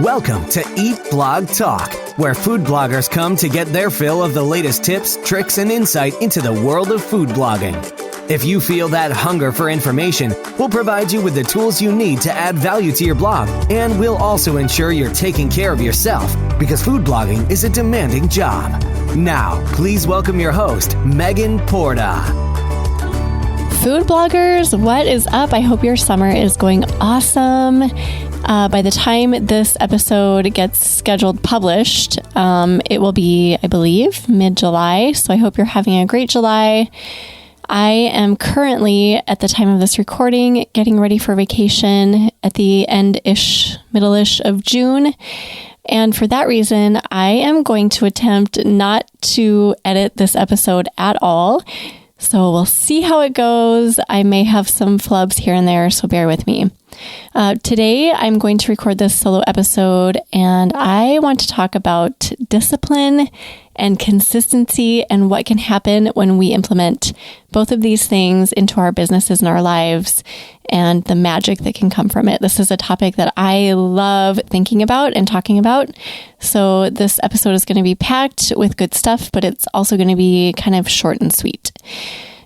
Welcome to Eat Blog Talk, where food bloggers come to get their fill of the latest tips, tricks, and insight into the world of food blogging. If you feel that hunger for information, we'll provide you with the tools you need to add value to your blog, and we'll also ensure you're taking care of yourself, because food blogging is a demanding job. Now, please welcome your host, Megan Porta. Food bloggers, what is up? I hope your summer is going awesome. By the time this episode gets scheduled published, it will be, I believe, mid-July. So I hope you're having a great July. I am currently, at the time of this recording, getting ready for vacation at the end-ish, middle-ish of June. And for that reason, I am going to attempt not to edit this episode at all. So we'll see how it goes. I may have some flubs here and there, so bear with me. Today, I'm going to record this solo episode, and I want to talk about discipline and consistency and what can happen when we implement both of these things into our businesses and our lives and the magic that can come from it. This is a topic that I love thinking about and talking about. So this episode is going to be packed with good stuff, but it's also going to be kind of short and sweet.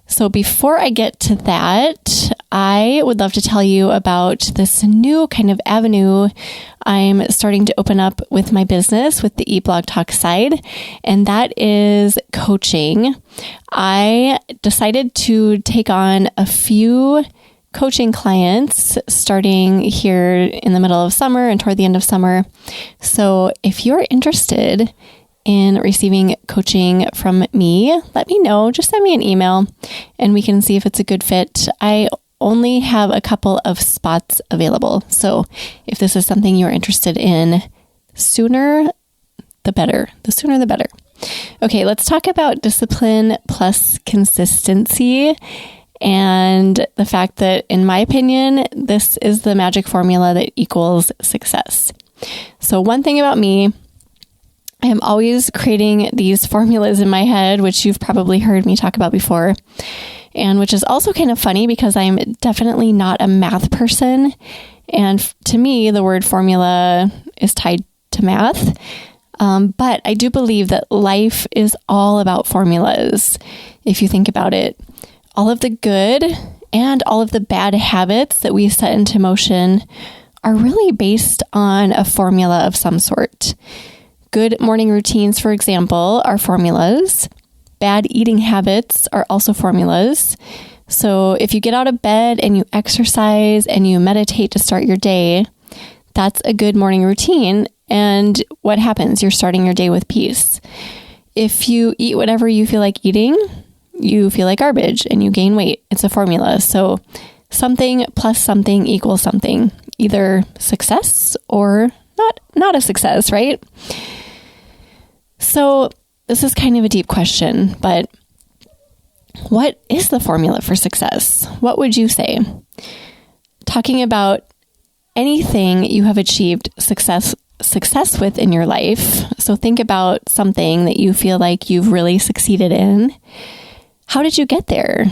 So before I get to that, I would love to tell you about this new kind of avenue I'm starting to open up with my business with the Eat Blog Talk side, and that is coaching. I decided to take on a few coaching clients starting here in the middle of summer and toward the end of summer. So if you're interested in receiving coaching from me, let me know. Just send me an email and we can see if it's a good fit. I only have a couple of spots available. So if this is something you're interested in, sooner the better. The sooner the better. Okay, let's talk about discipline plus consistency and the fact that, in my opinion, this is the magic formula that equals success. So one thing about me, I am always creating these formulas in my head, which you've probably heard me talk about before, and which is also kind of funny because I'm definitely not a math person. And to me, the word formula is tied to math. But I do believe that life is all about formulas. If you think about it, all of the good and all of the bad habits that we set into motion are really based on a formula of some sort. Good morning routines, for example, are formulas. Bad eating habits are also formulas. So if you get out of bed and you exercise and you meditate to start your day, that's a good morning routine. And what happens? You're starting your day with peace. If you eat whatever you feel like eating, you feel like garbage and you gain weight. It's a formula. So something plus something equals something, either success or not a success, right? So this is kind of a deep question, but what is the formula for success? What would you say? Talking about anything you have achieved success with in your life. So think about something that you feel like you've really succeeded in. How did you get there?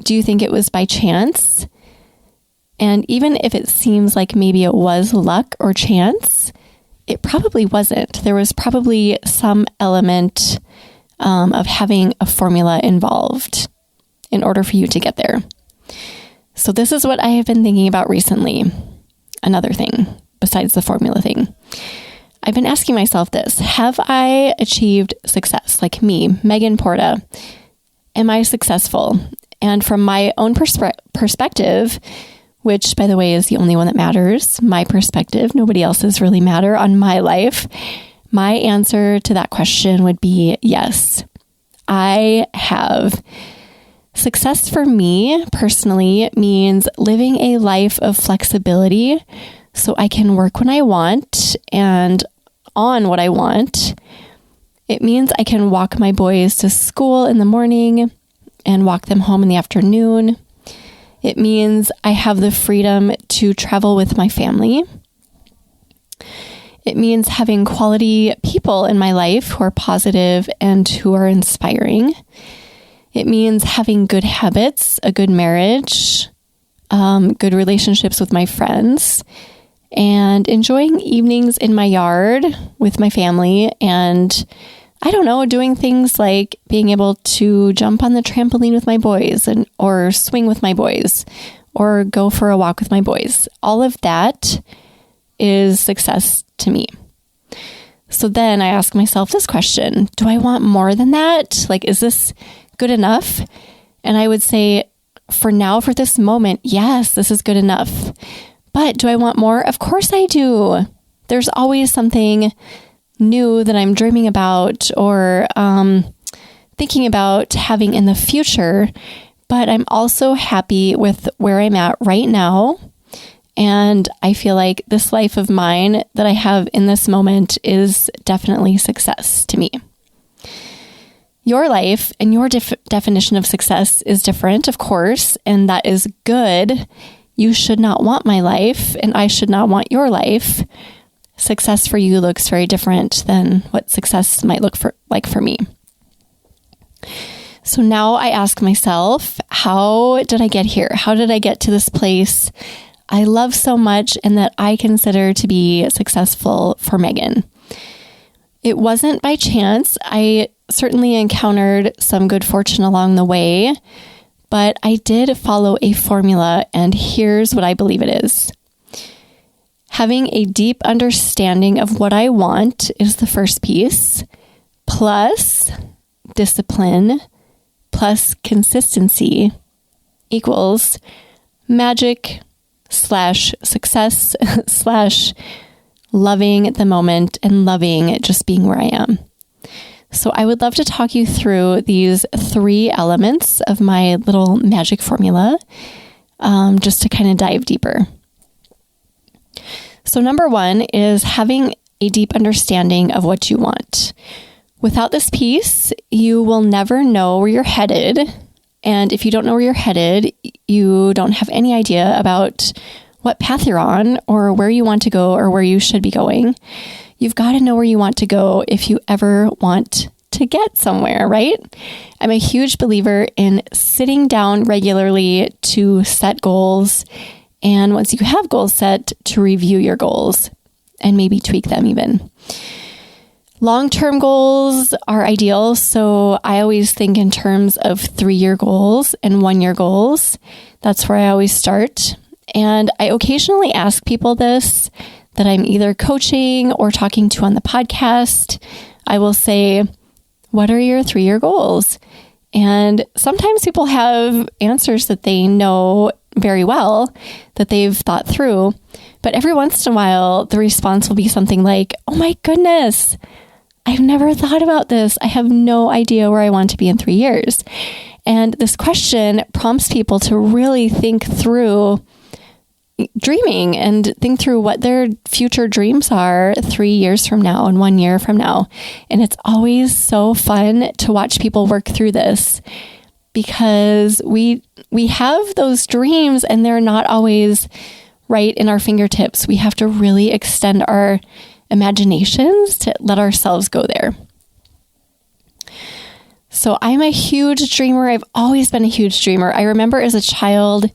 Do you think it was by chance? And even if it seems like maybe it was luck or chance, it probably wasn't. There was probably some element of having a formula involved in order for you to get there. So this is what I have been thinking about recently. Another thing besides the formula thing. I've been asking myself this: have I achieved success? Like me, Megan Porta, am I successful? And from my own perspective, which, by the way, is the only one that matters, my perspective, nobody else's really matter on my life, my answer to that question would be yes, I have. Success for me personally means living a life of flexibility so I can work when I want and on what I want. It means I can walk my boys to school in the morning and walk them home in the afternoon. It means I have the freedom to travel with my family. It means having quality people in my life who are positive and who are inspiring. It means having good habits, a good marriage, good relationships with my friends, and enjoying evenings in my yard with my family, and I don't know, doing things like being able to jump on the trampoline with my boys or swing with my boys or go for a walk with my boys. All of that is success to me. So then I ask myself this question: do I want more than that? Like, is this good enough? And I would say, for now, for this moment, yes, this is good enough. But do I want more? Of course I do. There's always something new that I'm dreaming about or thinking about having in the future. But I'm also happy with where I'm at right now. And I feel like this life of mine that I have in this moment is definitely success to me. Your life and your definition of success is different, of course, and that is good. You should not want my life, and I should not want your life. Success for you looks very different than what success might look like for me. So now I ask myself, how did I get here? How did I get to this place I love so much and that I consider to be successful for Megan? It wasn't by chance. I certainly encountered some good fortune along the way, but I did follow a formula, and here's what I believe it is. Having a deep understanding of what I want is the first piece, plus discipline, plus consistency equals magic / success / loving the moment and loving just being where I am. So I would love to talk you through these 3 elements of my little magic formula, just to kind of dive deeper. So number 1 is having a deep understanding of what you want. Without this piece, you will never know where you're headed. And if you don't know where you're headed, you don't have any idea about what path you're on or where you want to go or where you should be going. You've got to know where you want to go if you ever want to get somewhere, right? I'm a huge believer in sitting down regularly to set goals. And once you have goals set, to review your goals and maybe tweak them even. Long-term goals are ideal. So I always think in terms of 3-year goals and 1-year goals. That's where I always start. And I occasionally ask people this that I'm either coaching or talking to on the podcast. I will say, what are your 3-year goals? And sometimes people have answers that they know very well, that they've thought through. But every once in a while, the response will be something like, oh my goodness, I've never thought about this. I have no idea where I want to be in 3 years. And this question prompts people to really think through dreaming and think through what their future dreams are 3 years from now and 1 year from now. And it's always so fun to watch people work through this, because we have those dreams and they're not always right in our fingertips. We have to really extend our imaginations to let ourselves go there. So I'm a huge dreamer. I've always been a huge dreamer. I remember as a child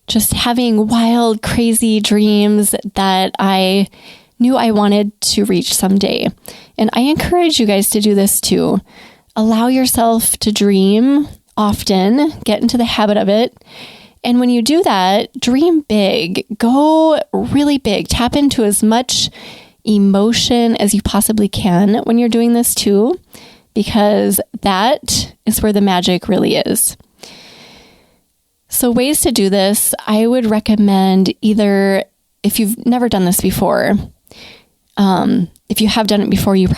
just having wild, crazy dreams that I knew I wanted to reach someday. And I encourage you guys to do this too. Allow yourself to dream often, get into the habit of it. And when you do that, dream big, go really big, tap into as much emotion as you possibly can when you're doing this too, because that is where the magic really is. So ways to do this, I would recommend either, if you've never done this before, if you have done it before, you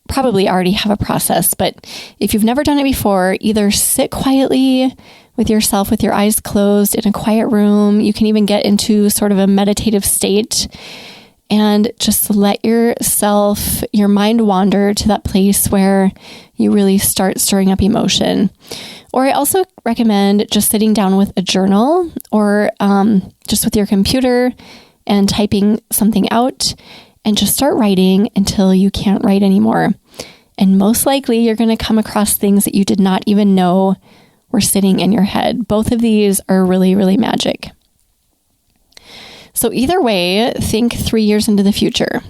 probably already have a process. But if you've never done it before, either sit quietly with yourself with your eyes closed in a quiet room. You can even get into sort of a meditative state and just let your mind wander to that place where you really start stirring up emotion. Or I also recommend just sitting down with a journal or just with your computer and typing something out and just start writing until you can't write anymore. And most likely you're going to come across things that you did not even know were sitting in your head. Both of these are really, really magic. So either way, think 3 years into the future.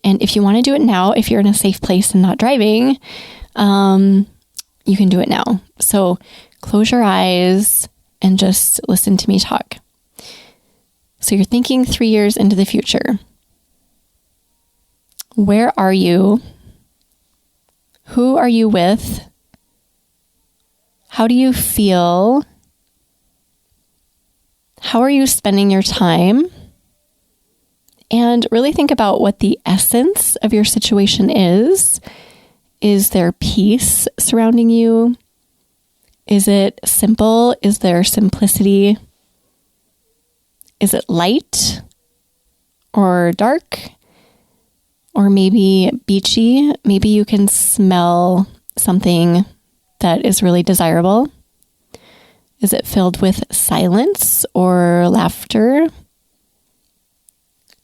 And if you want to do it now, if you're in a safe place and not driving, you can do it now. So close your eyes and just listen to me talk. So you're thinking 3 years into the future. Where are you? Who are you with? How do you feel? How are you spending your time? And really think about what the essence of your situation is. Is there peace surrounding you? Is it simple? Is there simplicity? Is it light or dark? Or maybe beachy? Maybe you can smell something that is really desirable. Is it filled with silence or laughter?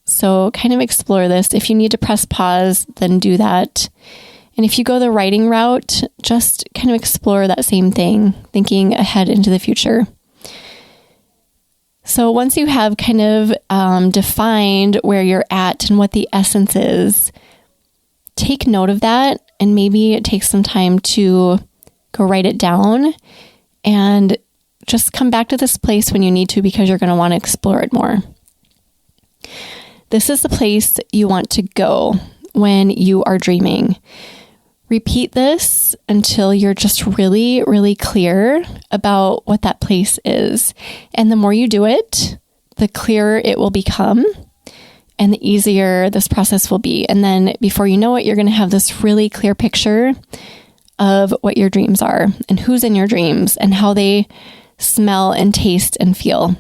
So kind of explore this. If you need to press pause, then do that. And if you go the writing route, just kind of explore that same thing, thinking ahead into the future. So once you have kind of defined where you're at and what the essence is, take note of that and maybe take some time to go write it down and just come back to this place when you need to, because you're going to want to explore it more. This is the place you want to go when you are dreaming. Repeat this until you're just really, really clear about what that place is. And the more you do it, the clearer it will become and the easier this process will be. And then before you know it, you're going to have this really clear picture of what your dreams are and who's in your dreams and how they smell and taste and feel.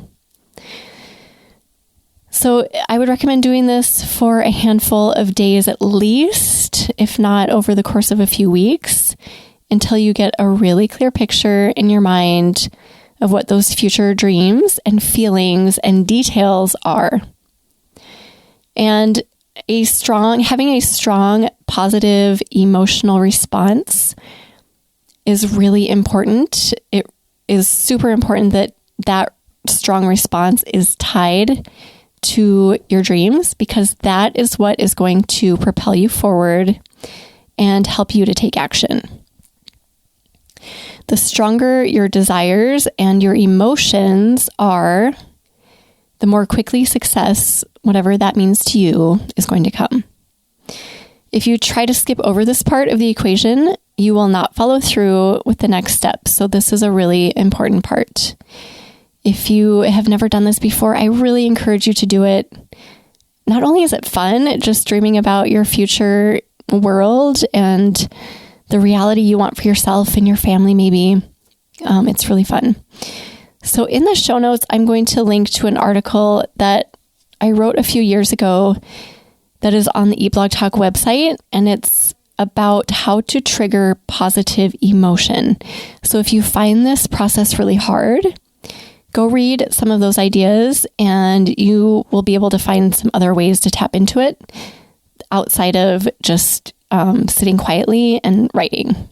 So I would recommend doing this for a handful of days at least, if not over the course of a few weeks, until you get a really clear picture in your mind of what those future dreams and feelings and details are. And having a strong, positive emotional response is really important. It is super important that that strong response is tied to your dreams, because that is what is going to propel you forward and help you to take action. The stronger your desires and your emotions are, the more quickly success, whatever that means to you, is going to come. If you try to skip over this part of the equation, you will not follow through with the next step. So this is a really important part. If you have never done this before, I really encourage you to do it. Not only is it fun, just dreaming about your future world and the reality you want for yourself and your family, maybe. It's really fun. So in the show notes, I'm going to link to an article that I wrote a few years ago that is on the Eat Blog Talk website, and it's about how to trigger positive emotion. So if you find this process really hard, go read some of those ideas and you will be able to find some other ways to tap into it outside of just sitting quietly and writing.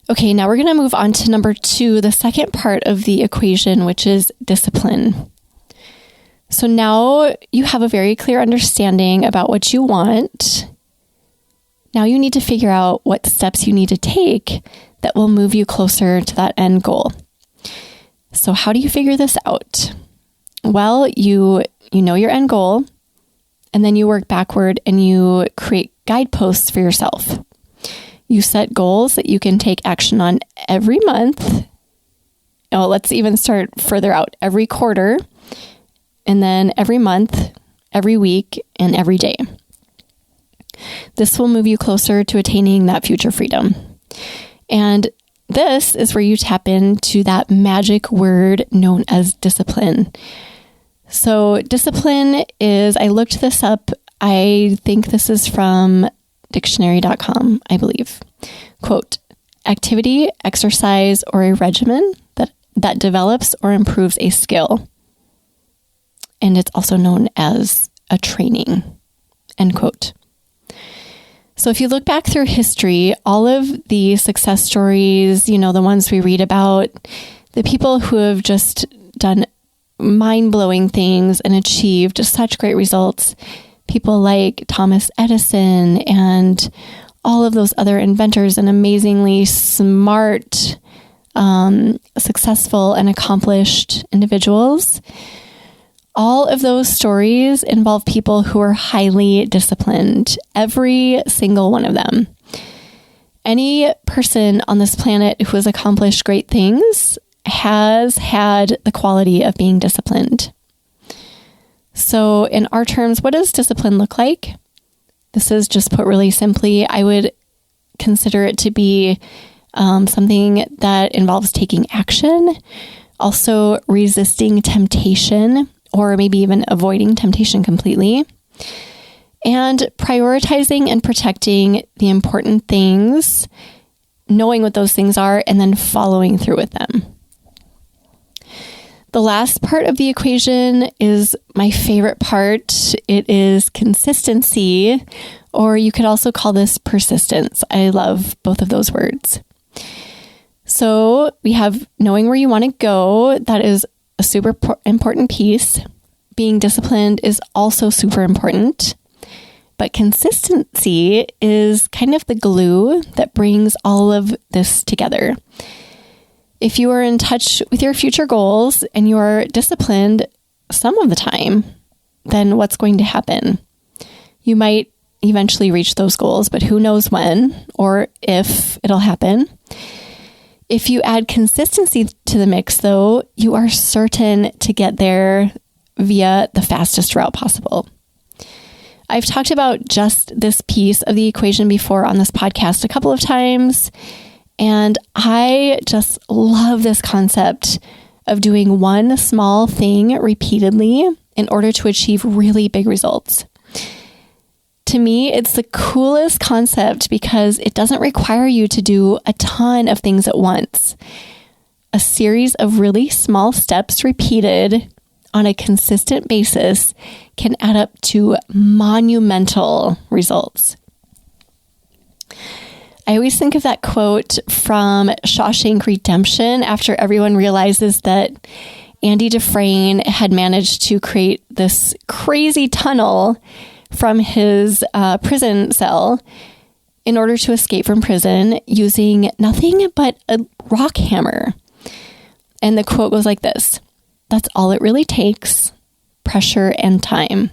Okay, now we're going to move on to number 2, the second part of the equation, which is discipline. So now you have a very clear understanding about what you want. Now you need to figure out what steps you need to take that will move you closer to that end goal. So how do you figure this out? Well, you know your end goal, and then you work backward and you create guideposts for yourself. You set goals that you can take action on every month. Oh, let's even start further out, every quarter, and then every month, every week, and every day. This will move you closer to attaining that future freedom. And this is where you tap into that magic word known as discipline. So discipline is, I looked this up. I think this is from dictionary.com, I believe. Quote, activity, exercise, or a regimen that develops or improves a skill. And it's also known as a training, end quote. So if you look back through history, all of the success stories, the ones we read about, the people who have just done mind-blowing things and achieved such great results. People like Thomas Edison and all of those other inventors and amazingly smart, successful, and accomplished individuals. All of those stories involve people who are highly disciplined, every single one of them. Any person on this planet who has accomplished great things has had the quality of being disciplined. So in our terms, what does discipline look like? This is just put really simply. I would consider it to be something that involves taking action, also resisting temptation, or maybe even avoiding temptation completely, and prioritizing and protecting the important things, knowing what those things are, and then following through with them. The last part of the equation is my favorite part. It is consistency, or you could also call this persistence. I love both of those words. So we have knowing where you want to go. That is a super important piece. Being disciplined is also super important. But consistency is kind of the glue that brings all of this together. If you are in touch with your future goals and you are disciplined some of the time, then what's going to happen? You might eventually reach those goals, but who knows when or if it'll happen. If you add consistency to the mix, though, you are certain to get there via the fastest route possible. I've talked about just this piece of the equation before on this podcast a couple of times, and I just love this concept of doing one small thing repeatedly in order to achieve really big results. To me, it's the coolest concept because it doesn't require you to do a ton of things at once. A series of really small steps repeated on a consistent basis can add up to monumental results. I always think of that quote from Shawshank Redemption after everyone realizes that Andy Dufresne had managed to create this crazy tunnel from his prison cell in order to escape from prison using nothing but a rock hammer. And the quote goes like this: "That's all it really takes, pressure and time."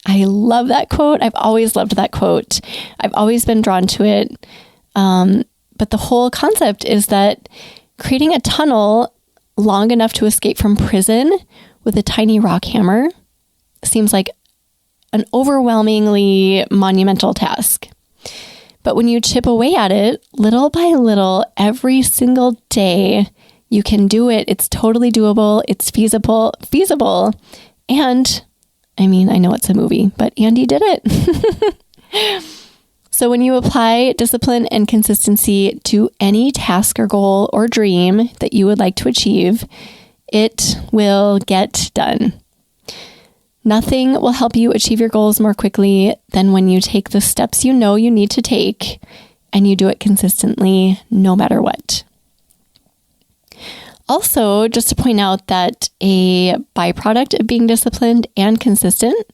I love that quote. I've always loved that quote. I've always been drawn to it. But the whole concept is that creating a tunnel long enough to escape from prison with a tiny rock hammer seems like an overwhelmingly monumental task. But when you chip away at it, little by little, every single day, you can do it. It's totally doable. It's feasible. And I mean, I know it's a movie, but Andy did it. So when you apply discipline and consistency to any task or goal or dream that you would like to achieve, it will get done. Nothing will help you achieve your goals more quickly than when you take the steps you know you need to take and you do it consistently, no matter what. Also, just to point out that a byproduct of being disciplined and consistent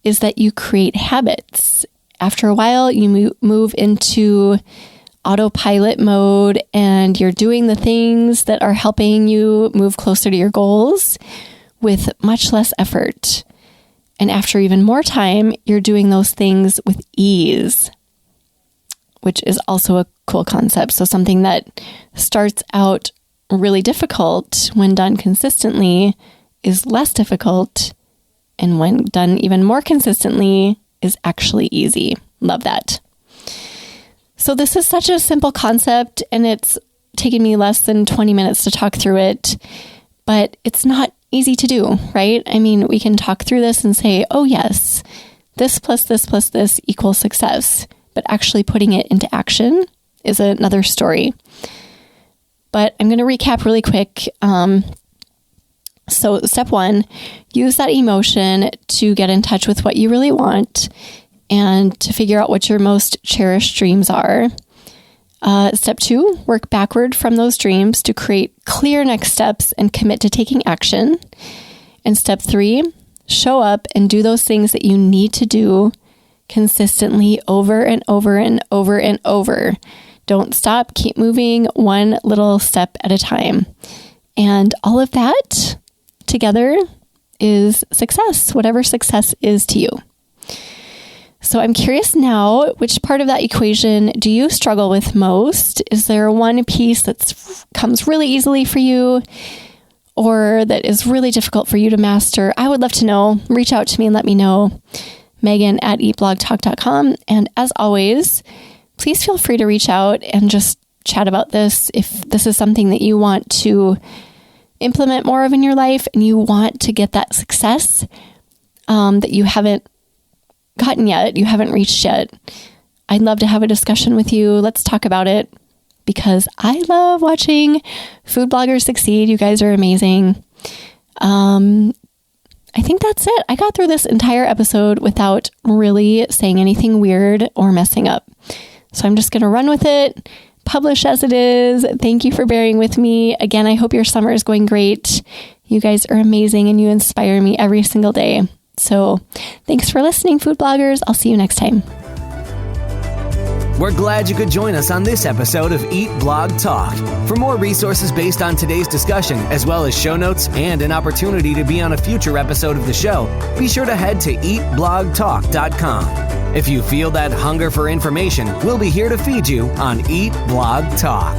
is that you create habits. After a while, you move into autopilot mode and you're doing the things that are helping you move closer to your goals with much less effort. And after even more time, you're doing those things with ease, which is also a cool concept. So something that starts out really difficult when done consistently is less difficult, and when done even more consistently is actually easy. Love that. So this is such a simple concept, and it's taken me less than 20 minutes to talk through it, but it's not easy to do, right? I mean, we can talk through this and say, oh yes, this plus this equals success, but actually putting it into action is another story. But I'm going to recap really quick. So step 1, use that emotion to get in touch with what you really want and to figure out what your most cherished dreams are. Step 2, work backward from those dreams to create clear next steps and commit to taking action. And step 3, show up and do those things that you need to do consistently over and over and over and over. Don't stop. Keep moving one little step at a time. And all of that together is success, whatever success is to you. So I'm curious now, which part of that equation do you struggle with most? Is there one piece that comes really easily for you or that is really difficult for you to master? I would love to know. Reach out to me and let me know. Megan@eatblogtalk.com. And as always, please feel free to reach out and just chat about this. If this is something that you want to implement more of in your life and you want to get that success that you haven't gotten yet, you haven't reached yet, I'd love to have a discussion with you. Let's talk about it because I love watching food bloggers succeed. You guys are amazing. I think that's it. I got through this entire episode without really saying anything weird or messing up. So I'm just going to run with it, publish as it is. Thank you for bearing with me. Again, I hope your summer is going great. You guys are amazing and you inspire me every single day. So thanks for listening, food bloggers. I'll see you next time. We're glad you could join us on this episode of Eat Blog Talk. For more resources based on today's discussion, as well as show notes and an opportunity to be on a future episode of the show, be sure to head to eatblogtalk.com. If you feel that hunger for information, we'll be here to feed you on Eat Blog Talk.